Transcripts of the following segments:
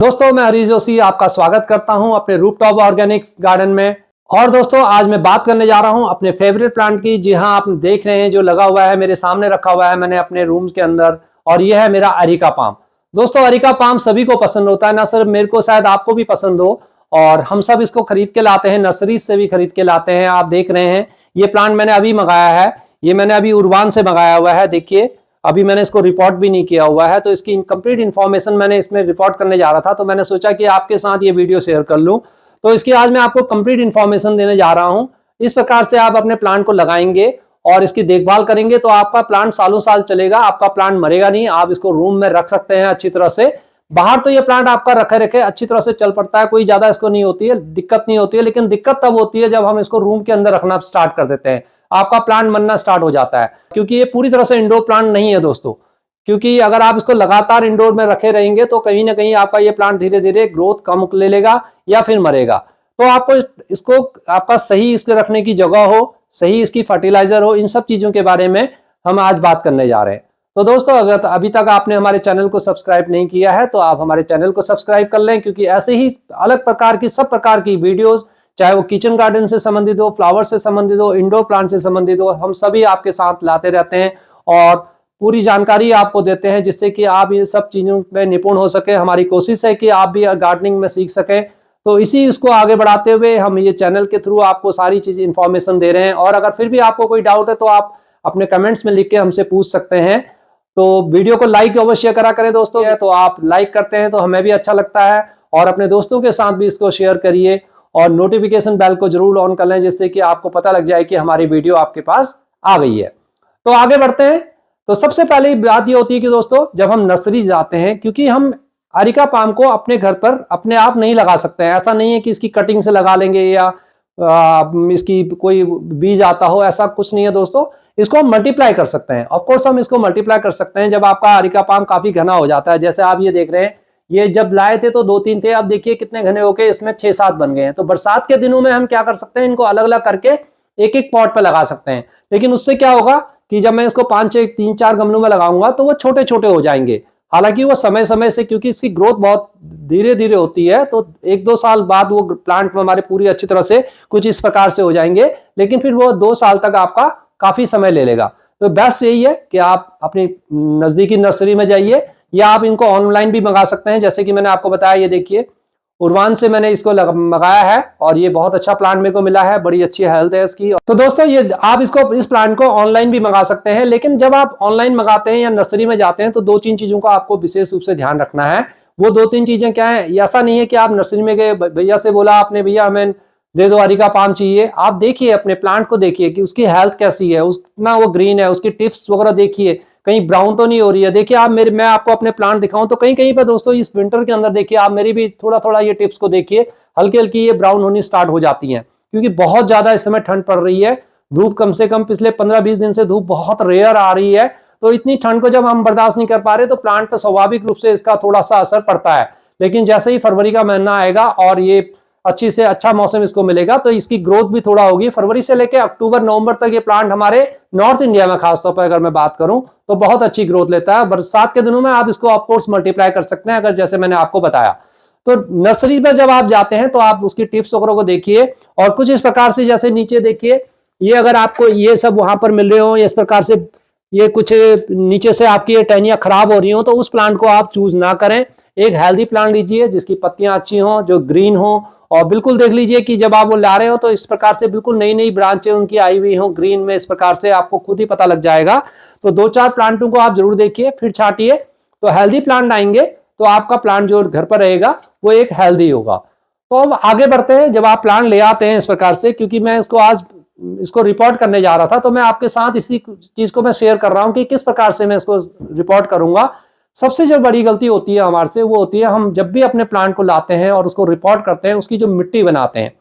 दोस्तों मैं हरीश जोशी आपका स्वागत करता हूं अपने रूफटॉप ऑर्गेनिक्स गार्डन में। और दोस्तों आज मैं बात करने जा रहा हूं अपने फेवरेट प्लांट की। जी हां, आप देख रहे हैं जो लगा हुआ है मेरे सामने, रखा हुआ है मैंने अपने रूम के अंदर, और यह है मेरा अरिका पाम। दोस्तों अरिका पाम सभी को पसंद होता है, ना सिर्फ मेरे को, शायद आपको भी पसंद हो। और हम सब इसको खरीद के लाते हैं, नर्सरी से भी खरीद के लाते हैं। आप देख रहे हैं ये प्लांट मैंने अभी मंगाया है, ये मैंने अभी उर्वान से मंगाया हुआ है। देखिए अभी मैंने इसको रिपोर्ट भी नहीं किया हुआ है, तो इसकी इनकम्प्लीट इन्फॉर्मेशन मैंने इसमें रिपोर्ट करने जा रहा था, तो मैंने सोचा कि आपके साथ ये वीडियो शेयर कर लूं। तो इसकी आज मैं आपको कंप्लीट इन्फॉर्मेशन देने जा रहा हूं। इस प्रकार से आप अपने प्लांट को लगाएंगे और इसकी देखभाल करेंगे तो आपका प्लांट सालों साल चलेगा, आपका प्लांट मरेगा नहीं। आप इसको रूम में रख सकते हैं अच्छी तरह से। बाहर तो ये प्लांट आपका रखे रखे अच्छी तरह से चल पड़ता है, कोई ज्यादा इसको नहीं होती है, दिक्कत नहीं होती है। लेकिन दिक्कत तब होती है जब हम इसको रूम के अंदर रखना स्टार्ट कर देते हैं, आपका प्लांट मरना स्टार्ट हो जाता है। क्योंकि ये पूरी तरह से इंडोर प्लांट नहीं है दोस्तों, क्योंकि अगर आप इसको लगातार इंडोर में रखे रहेंगे तो कहीं ना कहीं आपका ये प्लांट धीरे धीरे ग्रोथ कम ले लेगा या फिर मरेगा। तो आपको इसको आपका सही इसके रखने की जगह हो, सही इसकी फर्टिलाइजर हो, इन सब चीजों के बारे में हम आज बात करने जा रहे हैं। तो दोस्तों अगर अभी तक आपने हमारे चैनल को सब्सक्राइब नहीं किया है तो आप हमारे चैनल को सब्सक्राइब कर लें, क्योंकि ऐसे ही अलग प्रकार की सब प्रकार की वीडियोस, चाहे वो किचन गार्डन से संबंधित हो, फ्लावर से संबंधित हो, इंडोर प्लांट से संबंधित हो, हम सभी आपके साथ लाते रहते हैं और पूरी जानकारी आपको देते हैं, जिससे कि आप इन सब चीजों में निपुण हो सके। हमारी कोशिश है कि आप भी गार्डनिंग में सीख सकें। तो इसी इसको आगे बढ़ाते हुए हम ये चैनल के थ्रू आपको सारी चीज इंफॉर्मेशन दे रहे हैं। और अगर फिर भी आपको कोई डाउट है तो आप अपने कमेंट्स में लिख के हमसे पूछ सकते हैं। तो वीडियो को लाइक अवश्य करा करें दोस्तों, तो आप लाइक करते हैं तो हमें भी अच्छा लगता है। और अपने दोस्तों के साथ भी इसको शेयर करिए और नोटिफिकेशन बेल को जरूर ऑन कर लें, जिससे कि आपको पता लग जाए कि हमारी वीडियो आपके पास आ गई है। तो आगे बढ़ते हैं। तो सबसे पहले बात ये होती है कि दोस्तों जब हम नर्सरी जाते हैं, क्योंकि हम अरिका पाम को अपने घर पर अपने आप नहीं लगा सकते हैं। ऐसा नहीं है कि इसकी कटिंग से लगा लेंगे या इसकी कोई बीज आता हो, ऐसा कुछ नहीं है दोस्तों। इसको हम मल्टीप्लाई कर सकते हैं। ऑफ कोर्स हम इसको मल्टीप्लाई कर सकते हैं जब आपका अरिका पाम काफी घना हो जाता है। जैसे आप ये देख रहे हैं, ये जब लाए थे तो 2-3 थे, अब देखिए कितने घने होके इसमें 6-7 बन गए हैं। तो बरसात के दिनों में हम क्या कर सकते हैं, इनको अलग अलग करके एक एक पॉट पर लगा सकते हैं। लेकिन उससे क्या होगा कि जब मैं इसको 5-6-3-4 गमलों में लगाऊंगा तो वो छोटे छोटे हो जाएंगे। हालांकि वो समय समय से, क्योंकि इसकी ग्रोथ बहुत धीरे धीरे होती है, तो 1-2 साल बाद वो प्लांट में हमारे पूरी अच्छी तरह से कुछ इस प्रकार से हो जाएंगे। लेकिन फिर वो 2 साल तक आपका काफी समय ले लेगा। तो बेस्ट यही है कि आप अपनी नजदीकी नर्सरी में जाइए, या आप इनको ऑनलाइन भी मंगा सकते हैं। जैसे कि मैंने आपको बताया, ये देखिए उर्वान से मैंने इसको मंगाया है और ये बहुत अच्छा प्लांट मेरे को मिला है, बड़ी अच्छी हेल्थ है इसकी। तो दोस्तों ये आप इसको, इस प्लांट को ऑनलाइन भी मंगा सकते हैं। लेकिन जब आप ऑनलाइन मंगाते हैं या नर्सरी में जाते हैं तो 2-3 चीजों का आपको विशेष रूप से ध्यान रखना है। वो 2-3 चीजें क्या है, ऐसा नहीं है कि आप नर्सरी में गए, भैया से बोला आपने, भैया हमें दे दो अरिका पाम चाहिए। आप देखिए अपने प्लांट को, देखिए कि उसकी हेल्थ कैसी है, उतना वो ग्रीन है, उसकी टिप्स वगैरह देखिए कहीं ब्राउन तो नहीं हो रही है। देखिए आप मैं आपको अपने प्लांट दिखाऊं तो कहीं कहीं पर दोस्तों इस विंटर के अंदर देखिए आप मेरी भी थोड़ा थोड़ा ये टिप्स को देखिए, हल्की हल्की ये ब्राउन होनी स्टार्ट हो जाती हैं, क्योंकि बहुत ज्यादा इस समय ठंड पड़ रही है। धूप कम से कम पिछले 15-20 दिन से धूप बहुत रेयर आ रही है। तो इतनी ठंड को जब हम बर्दाश्त नहीं कर पा रहे तो प्लांट पर स्वाभाविक रूप से इसका थोड़ा सा असर पड़ता है। लेकिन जैसे ही फरवरी का महीना आएगा और ये अच्छी से अच्छा मौसम इसको मिलेगा तो इसकी ग्रोथ भी थोड़ा होगी। फरवरी से लेकर अक्टूबर नवंबर तक ये प्लांट हमारे नॉर्थ इंडिया में खासतौर पर अगर मैं बात करूं तो बहुत अच्छी ग्रोथ लेता है। बरसात के दिनों में आप इसको ऑफकोर्स मल्टीप्लाई कर सकते हैं, अगर जैसे मैंने आपको बताया। तो नर्सरी में जब आप जाते हैं तो आप उसकी टिप्स वगैरह को देखिए और कुछ इस प्रकार से, जैसे नीचे देखिए, ये अगर आपको ये सब वहां पर मिल रहे हो इस प्रकार से, ये कुछ नीचे से आपकी ये टहनियां खराब हो रही हो, तो उस प्लांट को आप चूज ना करें। एक हेल्दी प्लांट लीजिए जिसकी पत्तियां अच्छी हों, जो ग्रीन हो, और बिल्कुल देख लीजिए कि जब आप वो ला रहे हो तो इस प्रकार से बिल्कुल नई नई ब्रांचें उनकी आई हुई हो ग्रीन में, इस प्रकार से आपको खुद ही पता लग जाएगा। तो 2-4 प्लांटों को आप जरूर देखिए, फिर छांटिए। तो हेल्दी प्लांट आएंगे तो आपका प्लांट जो घर पर रहेगा वो एक हेल्दी होगा। तो अब आगे बढ़ते हैं। जब आप प्लांट ले आते हैं इस प्रकार से, क्योंकि मैं इसको आज इसको रिपोर्ट करने जा रहा था, तो मैं आपके साथ इसी चीज को मैं शेयर कर रहा हूं कि किस प्रकार से मैं इसको रिपोर्ट करूंगा। सबसे जो बड़ी गलती होती है हमारे से, वो होती है हम जब भी अपने प्लांट को लाते हैं और उसको रिपोर्ट करते हैं, उसकी जो मिट्टी बनाते हैं।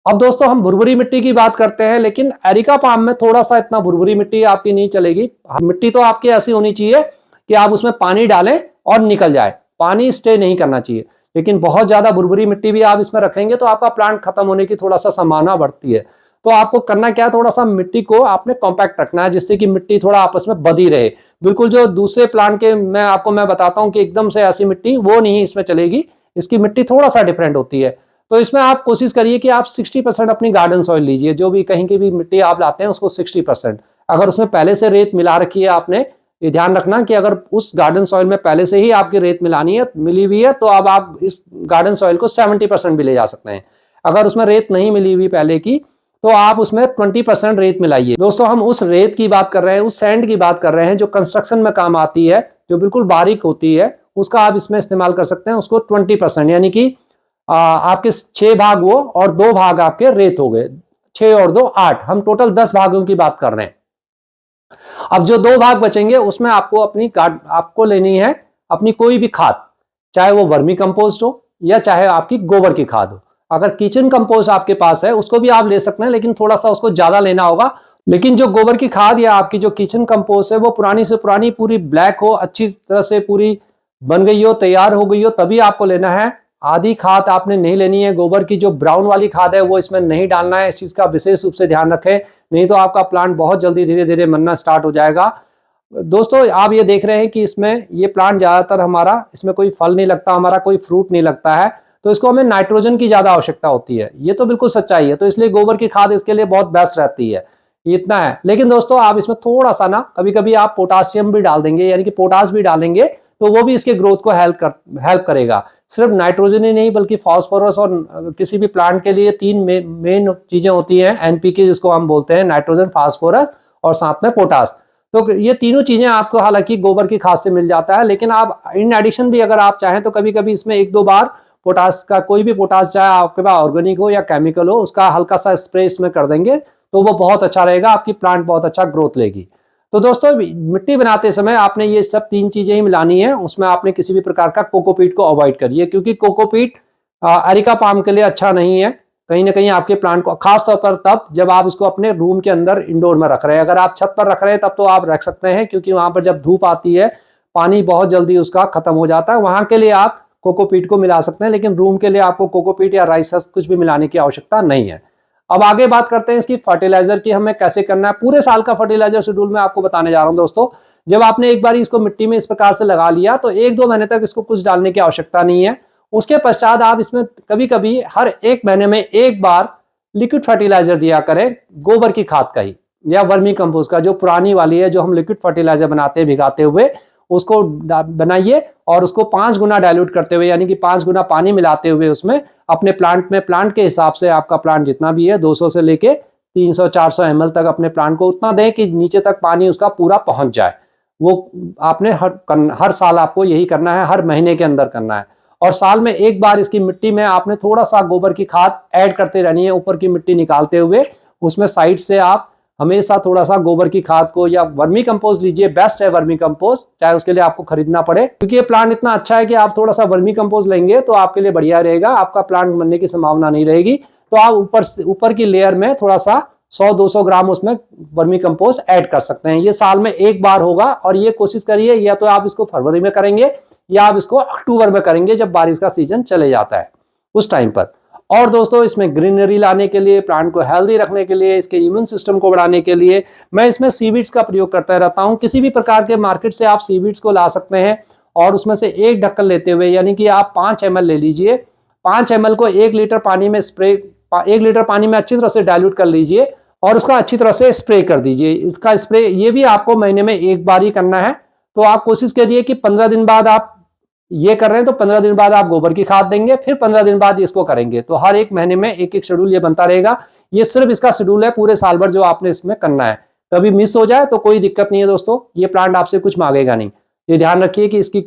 अब दोस्तों हम भुरभुरी मिट्टी की बात करते हैं, लेकिन एरिका पाम में थोड़ा सा इतना भुरभुरी मिट्टी आपकी नहीं चलेगी। मिट्टी तो आपकी ऐसी होनी चाहिए कि आप उसमें पानी डालें और निकल जाए, पानी स्टे नहीं करना चाहिए। लेकिन बहुत ज्यादा भुरभुरी मिट्टी भी आप इसमें रखेंगे तो आपका प्लांट खत्म होने की थोड़ा सा संभावना बढ़ती है। तो आपको करना क्या है, थोड़ा सा मिट्टी को आपने कॉम्पैक्ट रखना है, जिससे कि मिट्टी थोड़ा आपस में बधी रहे। बिल्कुल जो दूसरे प्लांट के मैं बताता हूं कि एकदम से ऐसी मिट्टी वो नहीं इसमें चलेगी। इसकी मिट्टी थोड़ा सा डिफरेंट होती है। तो इसमें आप कोशिश करिए कि आप 60% अपनी गार्डन सॉइल लीजिए, जो भी कहीं की भी मिट्टी आप लाते हैं उसको 60%। अगर उसमें पहले से रेत मिला रखी है आपने, ये ध्यान रखना कि अगर उस गार्डन सॉइल में पहले से ही आपकी रेत मिली हुई है तो अब आप इस गार्डन सॉइल को 70% भी ले जा सकते हैं। अगर उसमें रेत नहीं मिली हुई पहले की तो आप उसमें 20% रेत मिलाइए। दोस्तों हम उस रेत की बात कर रहे हैं, उस सैंड की बात कर रहे हैं जो कंस्ट्रक्शन में काम आती है, जो बिल्कुल बारीक होती है, उसका आप इसमें इस्तेमाल कर सकते हैं। उसको 20%, यानी कि आपके 6 भाग वो और 2 भाग आपके रेत हो गए, 6 और 2 8, हम टोटल 10 भागों की बात कर रहे हैं। अब जो 2 भाग बचेंगे उसमें आपको लेनी है अपनी कोई भी खाद, चाहे वो वर्मी कंपोस्ट हो या चाहे आपकी गोबर की खाद हो। अगर किचन कंपोस्ट आपके पास है उसको भी आप ले सकते हैं, लेकिन थोड़ा सा उसको ज्यादा लेना होगा। लेकिन जो गोबर की खाद या आपकी जो किचन कंपोस्ट है वो पुरानी से पुरानी पूरी ब्लैक हो, अच्छी तरह से पूरी बन गई हो, तैयार हो गई हो, तभी आपको लेना है। आधी खाद आपने नहीं लेनी है। गोबर की जो ब्राउन वाली खाद है वो इसमें नहीं डालना है। इस चीज का विशेष रूप से ध्यान रखें, नहीं तो आपका प्लांट बहुत जल्दी धीरे धीरे मरना स्टार्ट हो जाएगा। दोस्तों आप ये देख रहे हैं कि इसमें ये प्लांट ज्यादातर हमारा, इसमें कोई फल नहीं लगता, हमारा कोई फ्रूट नहीं लगता है, तो इसको हमें नाइट्रोजन की ज्यादा आवश्यकता होती है। ये तो बिल्कुल सच्चाई है, तो इसलिए गोबर की खाद इसके लिए बहुत बेस्ट रहती है। इतना है। लेकिन दोस्तों आप इसमें थोड़ा सा ना कभी कभी आप पोटासियम भी डाल देंगे, यानी कि पोटास भी डालेंगे, तो वो भी इसके ग्रोथ को हेल्प करेगा। सिर्फ नाइट्रोजन ही नहीं बल्कि फास्फोरस, और किसी भी प्लांट के लिए 3 मेन चीजें होती हैं, एनपीके जिसको हम बोलते हैं, नाइट्रोजन, फास्फोरस और साथ में पोटास। तो ये तीनों चीजें आपको हालांकि गोबर की खाद से मिल जाता है, लेकिन आप इन एडिशन भी अगर आप चाहें तो कभी कभी इसमें 1-2 बार पोटास का, कोई भी पोटास चाहे आपके पास ऑर्गेनिक हो या केमिकल हो, उसका हल्का सा स्प्रे इसमें कर देंगे तो वो बहुत अच्छा रहेगा, आपकी प्लांट बहुत अच्छा ग्रोथ लेगी। तो दोस्तों मिट्टी बनाते समय आपने ये सब 3 चीजें ही मिलानी है। उसमें आपने किसी भी प्रकार का कोकोपीट को अवॉइड करिए, क्योंकि कोकोपीट एरिका पाम के लिए अच्छा नहीं है। कहीं ना कहीं आपके प्लांट को, खासतौर पर तब जब आप इसको अपने रूम के अंदर इंडोर में रख रहे हैं। अगर आप छत पर रख रहे हैं तब तो आप रख सकते हैं, क्योंकि वहां पर जब धूप आती है पानी बहुत जल्दी उसका खत्म हो जाता है, वहां के लिए आप कोकोपीट को मिला सकते हैं। लेकिन रूम के लिए आपको कोकोपीट या राइस हस्क कुछ भी मिलाने की आवश्यकता नहीं है। अब आगे बात करते हैं इसकी फर्टिलाइजर की, हमें कैसे करना है। पूरे साल का फर्टिलाइजर शेड्यूल मैं आपको बताने जा रहा हूं दोस्तों। जब आपने एक बार इसको मिट्टी में इस प्रकार से लगा लिया तो 1-2 महीने तक इसको कुछ डालने की आवश्यकता नहीं है। उसके पश्चात आप इसमें कभी कभी हर 1 महीने में 1 बार लिक्विड फर्टिलाइजर दिया करें, गोबर की खाद का ही या वर्मी कंपोस्ट का, जो पुरानी वाली है, जो हम लिक्विड फर्टिलाइजर बनाते हैं भिगाते हुए, उसको बनाइए और उसको 5 गुना डाइल्यूट करते हुए, यानी कि 5 गुना पानी मिलाते हुए उसमें अपने प्लांट में, प्लांट के हिसाब से आपका प्लांट जितना भी है 200 से लेके 300-400 ml तक अपने प्लांट को उतना दें कि नीचे तक पानी उसका पूरा पहुंच जाए। वो आपने हर साल आपको यही करना है, हर महीने के अंदर करना है। और साल में 1 बार इसकी मिट्टी में आपने थोड़ा सा गोबर की खाद ऐड करते रहनी है, ऊपर की मिट्टी निकालते हुए। उसमें साइड से आप हमेशा थोड़ा सा गोबर की खाद को या वर्मी कंपोस्ट लीजिए, बेस्ट है वर्मी कंपोस्ट, चाहे उसके लिए आपको खरीदना पड़े, क्योंकि ये प्लांट इतना अच्छा है कि आप थोड़ा सा वर्मी कंपोस्ट लेंगे तो आपके लिए बढ़िया रहेगा, आपका प्लांट मरने की संभावना नहीं रहेगी। तो आप ऊपर की लेयर में थोड़ा सा 100-200 ग्राम उसमें वर्मी कंपोस्ट ऐड कर सकते हैं। ये साल में 1 बार होगा, और ये कोशिश करिए या तो आप इसको फरवरी में करेंगे या आप इसको अक्टूबर में करेंगे, जब बारिश का सीजन चले जाता है उस टाइम पर। और दोस्तों इसमें ग्रीनरी लाने के लिए, प्लांट को हेल्दी रखने के लिए, इसके इम्यून सिस्टम को बढ़ाने के लिए मैं इसमें सीवीड्स का प्रयोग करता रहता हूं। किसी भी प्रकार के मार्केट से आप सीवीड्स को ला सकते हैं, और उसमें से 1 ढक्कन लेते हुए, यानी कि आप 5 ml ले लीजिए। 5 ml को 1 लीटर पानी में 1 लीटर पानी में अच्छी तरह से डाइल्यूट कर लीजिए और उसका अच्छी तरह से स्प्रे कर दीजिए। इसका स्प्रे ये भी आपको महीने में 1 बार ही करना है। तो आप कोशिश करिए कि 15 दिन बाद आप ये कर रहे हैं तो 15 दिन बाद आप गोबर की खाद देंगे, फिर 15 दिन बाद इसको करेंगे। तो हर 1 महीने में 1-1 शेड्यूल ये बनता रहेगा। ये सिर्फ इसका शेड्यूल है पूरे साल भर जो आपने इसमें करना है। कभी मिस हो जाए तो कोई दिक्कत नहीं है दोस्तों, ये प्लांट आपसे कुछ मांगेगा नहीं। ये ध्यान रखिए कि इसकी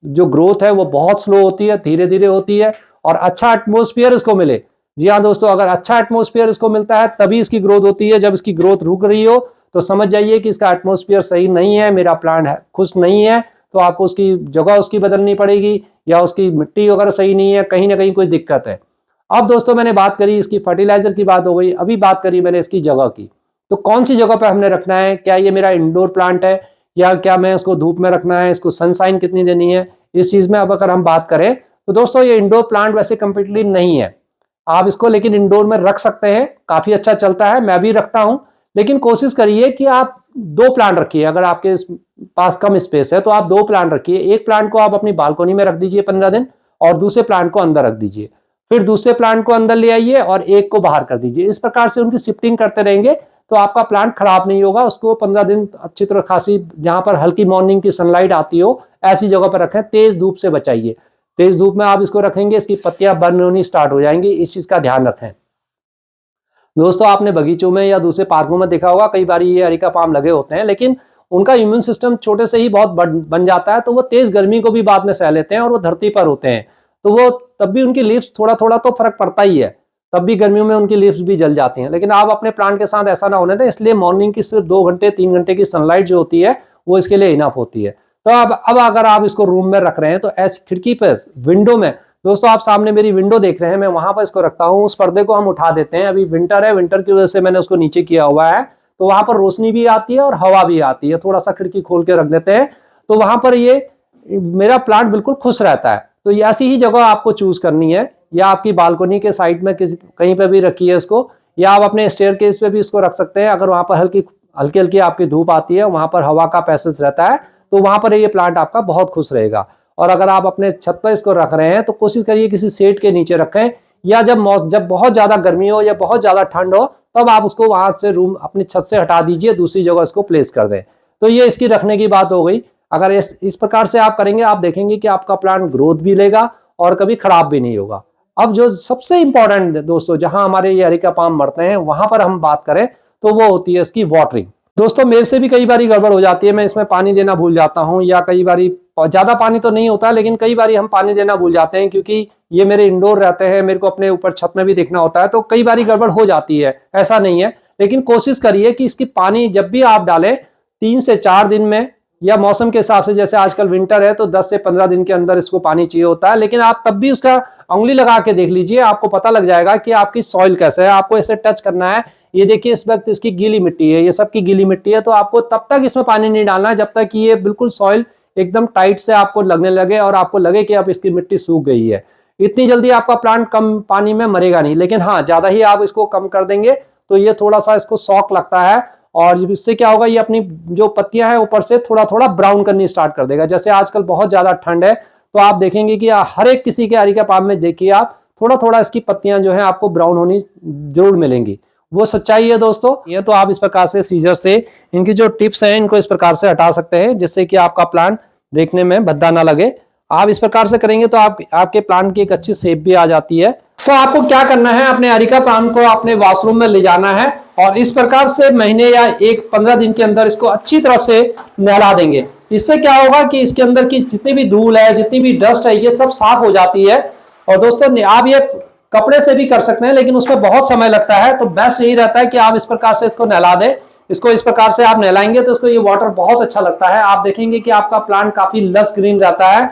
जो ग्रोथ है वो बहुत स्लो होती है, धीरे धीरे होती है, और अच्छा एटमोस्फियर इसको मिले। जी हाँ दोस्तों, अगर अच्छा एटमोस्फियर इसको मिलता है तभी इसकी ग्रोथ होती है। जब इसकी ग्रोथ रुक रही हो तो समझ जाइए कि इसका एटमोस्फियर सही नहीं है, मेरा प्लांट है खुश नहीं है, तो आपको उसकी जगह उसकी बदलनी पड़ेगी, या उसकी मिट्टी अगर सही नहीं है, कहीं ना कहीं कोई दिक्कत है। अब दोस्तों मैंने बात करी इसकी फर्टिलाइजर की बात हो गई, अभी बात करी मैंने इसकी जगह की। तो कौन सी जगह पे हमने रखना है, क्या ये मेरा इंडोर प्लांट है या क्या मैं इसको धूप में रखना है, इसको सनशाइन कितनी देनी है, इस चीज में अब अगर हम बात करें तो दोस्तों ये इंडोर प्लांट वैसे कंप्लीटली नहीं है। आप इसको लेकिन इंडोर में रख सकते हैं, काफी अच्छा चलता है, मैं भी रखता हूं। लेकिन कोशिश करिए कि आप 2 प्लांट रखिए। अगर आपके पास कम स्पेस है तो आप 2 प्लांट रखिए। एक प्लांट को आप अपनी बालकनी में रख दीजिए 15 दिन, और दूसरे प्लांट को अंदर रख दीजिए, फिर दूसरे प्लांट को अंदर ले आइए और एक को बाहर कर दीजिए। इस प्रकार से उनकी शिफ्टिंग करते रहेंगे तो आपका प्लांट खराब नहीं होगा। उसको 15 दिन अच्छी तरह खासी, जहां पर हल्की मॉर्निंग की सनलाइट आती हो ऐसी जगह पर रखें, तेज धूप से बचाइए। तेज धूप में आप इसको रखेंगे, इसकी पत्तियां बर्न होनी स्टार्ट हो जाएंगी, इस चीज का ध्यान रखें। दोस्तों आपने बगीचों में या दूसरे पार्कों में देखा होगा, कई बार ये अरेका पाम लगे होते हैं, लेकिन उनका इम्यून सिस्टम छोटे से ही बहुत बन जाता है, तो वो तेज गर्मी को भी बाद में सह लेते हैं और वो धरती पर होते हैं, तो वो तब भी उनकी लीव्स थोड़ा थोड़ा तो फर्क पड़ता ही है, तब भी गर्मियों में उनकी लीव्स भी जल जाती हैं। लेकिन आप अपने प्लांट के साथ ऐसा ना होने दें, इसलिए मॉर्निंग की सिर्फ 2 घंटे 3 घंटे की सनलाइट जो होती है वो इसके लिए इनफ होती है। तो अब अगर आप इसको रूम में रख रहे हैं तो ऐसी खिड़की पर, विंडो में, दोस्तों आप सामने मेरी विंडो देख रहे हैं, मैं वहां पर इसको रखता हूं, उस पर्दे को हम उठा देते हैं। अभी विंटर है, विंटर की वजह से मैंने उसको नीचे किया हुआ है, तो वहां पर रोशनी भी आती है और हवा भी आती है। थोड़ा सा खिड़की खोल के रख देते हैं तो वहां पर ये मेरा प्लांट बिल्कुल खुश रहता है। तो ऐसी ही जगह आपको चूज करनी है, या आपकी बालकनी के साइड में कहीं पे भी रखिए इसको, या आप अपने स्टेयरकेस पे भी इसको रख सकते हैं। अगर वहां पर हल्की हल्की आपकी धूप आती है, वहां पर हवा का पैसेज रहता है, तो वहां पर ये प्लांट आपका बहुत खुश रहेगा। और अगर आप अपने छत पर इसको रख रहे हैं तो कोशिश करिए किसी शेड के नीचे रखें, या जब बहुत ज्यादा गर्मी हो या बहुत ज्यादा ठंड हो तब आप उसको वहां से रूम अपनी छत से हटा दीजिए, दूसरी जगह इसको प्लेस कर दें। तो ये इसकी रखने की बात हो गई। अगर इस प्रकार से आप करेंगे, आप देखेंगे कि आपका प्लांट ग्रोथ भी लेगा और कभी खराब भी नहीं होगा। अब जो सबसे इंपॉर्टेंट दोस्तों, जहां हमारे ये अरेका पाम मरते हैं, वहां पर हम बात करें तो वो होती है इसकी वाटरिंग। दोस्तों मेरे से भी कई बारी गड़बड़ हो जाती है, मैं इसमें पानी देना भूल जाता हूं, या कई बारी ज्यादा पानी तो नहीं होता लेकिन कई बारी हम पानी देना भूल जाते हैं, क्योंकि ये मेरे इंडोर रहते हैं, मेरे को अपने ऊपर छत में भी देखना होता है, तो कई बारी गड़बड़ हो जाती है, ऐसा नहीं है। लेकिन कोशिश करिए कि इसकी पानी जब भी आप डालें 3 से 4 दिन में, या मौसम के हिसाब से, जैसे आजकल विंटर है तो 10 से 15 दिन के अंदर इसको पानी चाहिए होता है। लेकिन आप तब भी उसका उंगली लगा के देख लीजिए, आपको पता लग जाएगा कि आपकी सॉइल कैसे है। आपको ऐसे टच करना है, ये देखिए इस वक्त इसकी गीली मिट्टी है, ये सबकी गीली मिट्टी है, तो आपको तब तक इसमें पानी नहीं डालना है जब तक कि ये बिल्कुल सॉइल एकदम टाइट से आपको लगने लगे और आपको लगे कि अब इसकी मिट्टी सूख गई है। इतनी जल्दी आपका प्लांट कम पानी में मरेगा नहीं, लेकिन हाँ ज्यादा ही आप इसको कम कर देंगे तो ये थोड़ा सा इसको शॉक लगता है, और इससे क्या होगा, ये अपनी जो पत्तियां हैं ऊपर से थोड़ा थोड़ा ब्राउन करनी स्टार्ट कर देगा। जैसे आजकल बहुत ज्यादा ठंड है तो आप देखेंगे कि हर एक किसी के अरेका पाम में देखिए आप, थोड़ा थोड़ा इसकी पत्तियां जो है आपको ब्राउन होनी जरूर मिलेंगी, वो सच्चाई है दोस्तों। ये तो आप इस प्रकार से सीजर से इनकी जो टिप्स हैं इनको इस प्रकार से हटा सकते हैं, जिससे कि आपका प्लांट देखने में भद्दा ना लगे। आप इस प्रकार से करेंगे तो आपके प्लांट की एक अच्छी शेप भी आ जाती है। तो आपको क्या करना है, अपने अरेका पाम को अपने वॉशरूम में ले जाना है और इस प्रकार से महीने या 15 दिन के अंदर इसको अच्छी तरह से नहला देंगे। इससे क्या होगा कि इसके अंदर की जितनी भी धूल है, जितनी भी डस्ट है, ये सब साफ हो जाती है। और दोस्तों आप ये कपड़े से भी कर सकते हैं, लेकिन उसमें बहुत समय लगता है, तो बेस्ट यही रहता है कि आप इस प्रकार से इसको नहला दें। इसको इस प्रकार से आप नहलाएंगे तो इसको ये वाटर बहुत अच्छा लगता है। आप देखेंगे कि आपका प्लांट काफी लस ग्रीन रहता है।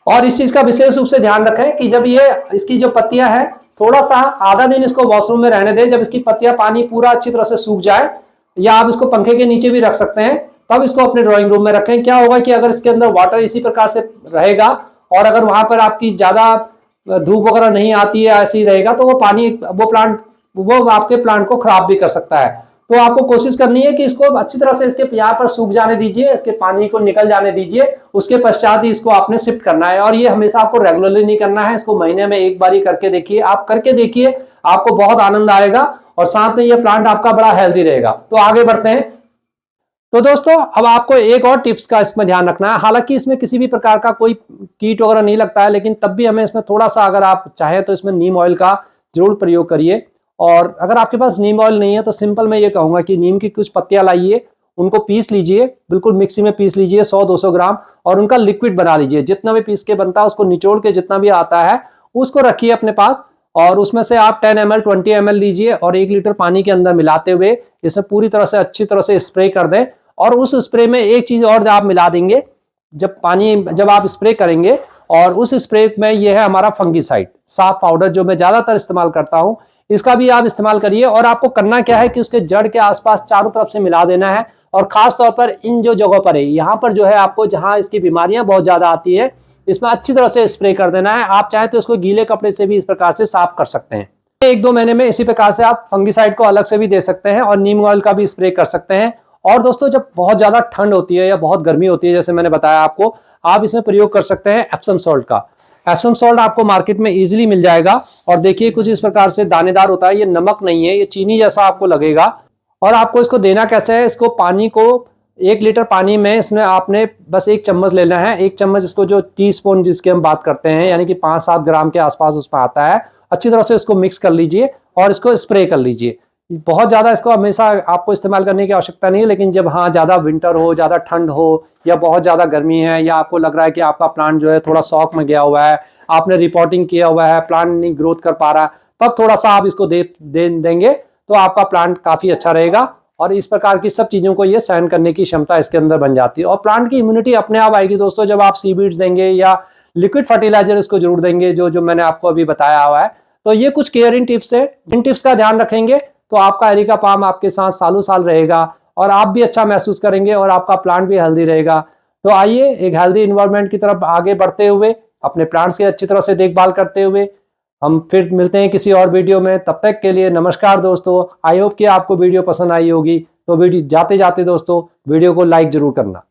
और इस चीज का विशेष रूप से ध्यान रखें कि जब ये इसकी जो पत्तियां हैं, थोड़ा सा आधा दिन इसको वॉशरूम में रहने दें। जब इसकी पत्तियां पानी पूरा अच्छी तरह से सूख जाए, या आप इसको पंखे के नीचे भी रख सकते हैं, तब इसको अपने ड्राइंग रूम में रखें। क्या होगा कि अगर इसके अंदर वाटर इसी प्रकार से रहेगा और अगर वहां पर आपकी ज्यादा धूप वगैरह नहीं आती है, ऐसे ही रहेगा, तो वो आपके प्लांट को खराब भी कर सकता है। तो आपको कोशिश करनी है कि इसको अच्छी तरह से इसके यहाँ पर सूख जाने दीजिए, इसके पानी को निकल जाने दीजिए, उसके पश्चात ही इसको आपने शिफ्ट करना है। और ये हमेशा आपको रेगुलरली नहीं करना है, इसको महीने में एक बार ही करके देखिए। आप करके देखिए, आपको बहुत आनंद आएगा और साथ में ये प्लांट आपका बड़ा हेल्दी रहेगा। तो आगे बढ़ते हैं। तो दोस्तों अब आपको एक और टिप्स का इसमें ध्यान रखना है। हालांकि इसमें किसी भी प्रकार का कोई कीट वगैरह नहीं लगता है, लेकिन तब भी हमें इसमें थोड़ा सा, अगर आप चाहें तो इसमें नीम ऑयल का जरूर प्रयोग करिए। और अगर आपके पास नीम ऑयल नहीं है तो सिंपल मैं ये कहूंगा कि नीम की कुछ पत्तियां लाइए, उनको पीस लीजिए, बिल्कुल मिक्सी में पीस लीजिए 100-200 ग्राम, और उनका लिक्विड बना लीजिए। जितना भी पीस के बनता है उसको निचोड़ के जितना भी आता है उसको रखिए अपने पास, और उसमें से आप 10 ml 20 ml लीजिए और 1 लीटर पानी के अंदर मिलाते हुए इसमें पूरी तरह से अच्छी तरह से स्प्रे कर दें। और उस स्प्रे में एक चीज और आप मिला देंगे, जब आप स्प्रे करेंगे, और उस स्प्रे में ये है हमारा फंगीसाइड साफ पाउडर, जो मैं ज्यादातर इस्तेमाल करता हूं, इसका भी आप इस्तेमाल करिए। और आपको करना क्या है कि उसके जड़ के आसपास चारों तरफ से मिला देना है, और खास तौर पर इन जो जगहों पर है, यहाँ पर जो है आपको जहां इसकी बीमारियां बहुत ज्यादा आती है, इसमें अच्छी तरह से स्प्रे कर देना है। आप चाहे तो इसको गीले कपड़े से भी इस प्रकार से साफ कर सकते हैं। 1-2 महीने में इसी प्रकार से आप फंगीसाइड को अलग से भी दे सकते हैं और नीम ऑयल का भी स्प्रे कर सकते हैं। और दोस्तों जब बहुत ज्यादा ठंड होती है या बहुत गर्मी होती है, जैसे मैंने बताया आपको, आप इसमें प्रयोग कर सकते हैं एप्सम सॉल्ट का। एप्सम सॉल्ट आपको मार्केट में इजीली मिल जाएगा और देखिए कुछ इस प्रकार से दानेदार होता है, ये नमक नहीं है, ये चीनी जैसा आपको लगेगा। और आपको इसको देना कैसे है, इसको पानी को 1 लीटर पानी में इसमें आपने बस 1 चम्मच लेना है। 1 चम्मच इसको जो टीस्पून जिसकी हम बात करते हैं यानी कि 5-7 ग्राम के आसपास उसमें आता है, अच्छी तरह से इसको मिक्स कर लीजिए और इसको स्प्रे कर लीजिए। बहुत ज़्यादा इसको हमेशा आपको इस्तेमाल करने की आवश्यकता नहीं है, लेकिन जब हाँ ज़्यादा विंटर हो, ज़्यादा ठंड हो या बहुत ज़्यादा गर्मी है या आपको लग रहा है कि आपका प्लांट जो है थोड़ा शॉक में गया हुआ है, आपने रिपोर्टिंग किया हुआ है, प्लांट नहीं ग्रोथ कर पा रहा, तब थोड़ा सा आप इसको देंगे तो आपका प्लांट काफ़ी अच्छा रहेगा। और इस प्रकार की सब चीज़ों को ये सहन करने की क्षमता इसके अंदर बन जाती है और प्लांट की इम्यूनिटी अपने आप आएगी दोस्तों जब आप सीवीड्स देंगे या लिक्विड फर्टिलाइजर इसको जरूर देंगे, जो मैंने आपको अभी बताया हुआ है। तो ये कुछ केयरिंग टिप्स है, इन टिप्स का ध्यान रखेंगे तो आपका एरिका पाम आपके साथ सालों साल रहेगा और आप भी अच्छा महसूस करेंगे और आपका प्लांट भी हेल्दी रहेगा। तो आइए एक हेल्दी इन्वायरमेंट की तरफ आगे बढ़ते हुए, अपने प्लांट्स की अच्छी तरह से देखभाल करते हुए हम फिर मिलते हैं किसी और वीडियो में। तब तक के लिए नमस्कार दोस्तों। आई होप कि आपको वीडियो पसंद आई होगी। तो वीडियो जाते जाते दोस्तों वीडियो को लाइक जरूर करना।